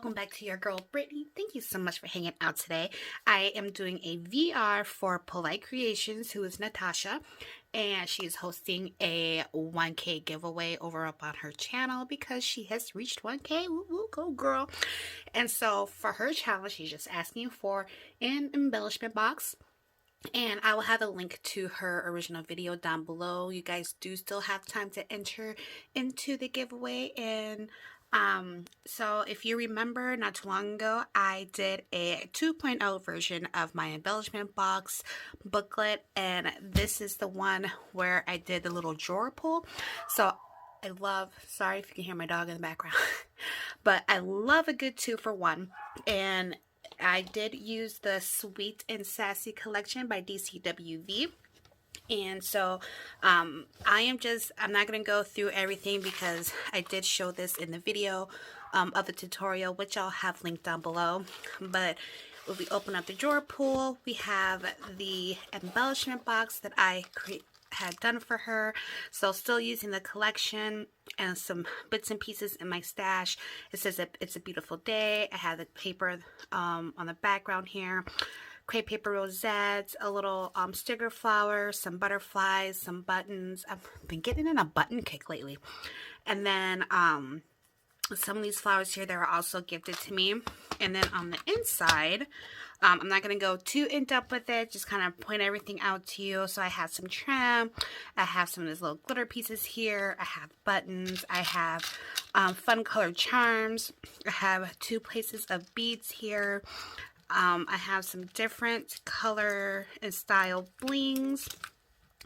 welcome back to your girl Brittany. Thank you so much for hanging out today. I am doing a VR for Polite Creations, who is Natasha, and she's hosting a 1K giveaway over up on her channel because she has reached 1K. Woo woo, go girl. And so for her challenge, she's just asking for an embellishment box. And I will have a link to her original video down below. You guys do still have time to enter into the giveaway. And so if you remember, not too long ago, I did a 2.0 version of my embellishment box booklet. And this is the one where I did the little drawer pull. So I love, sorry if you can hear my dog in the background, but I love a good 2-for-1. And I did use the Sweet and Sassy collection by DCWV. And so I'm not going to go through everything because I did show this in the video of the tutorial, which I'll have linked down below. But when we open up the drawer pull, we have the embellishment box that I had done for her. So still using the collection and some bits and pieces in my stash. It says that it's a beautiful day. I have the paper on the background here, crepe paper rosettes, a little sticker flower, some butterflies, some buttons. I've been getting in a button kick lately. And then some of these flowers here that were also gifted to me. And then on the inside, I'm not going to go too in-depth with it, just kind of point everything out to you. So I have some trim, I have some of these little glitter pieces here, I have buttons, I have fun colored charms, I have 2 places of beads here, I have some different color and style blings,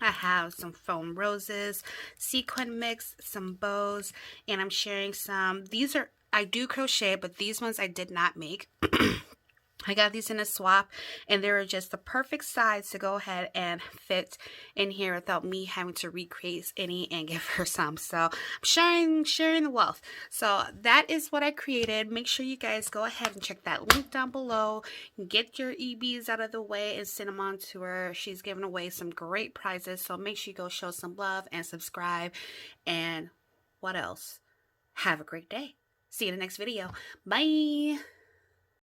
I have some foam roses, sequin mix, some bows, and I'm sharing some. These are, I do crochet, but these ones I did not make. I got these in a swap, and they were just the perfect size to go ahead and fit in here without me having to recreate any and give her some. So I'm sharing the wealth. So that is what I created. Make sure you guys go ahead and check that link down below. Get your EBs out of the way and send them on to her. She's giving away some great prizes, so make sure you go show some love and subscribe. And what else? Have a great day. See you in the next video. Bye.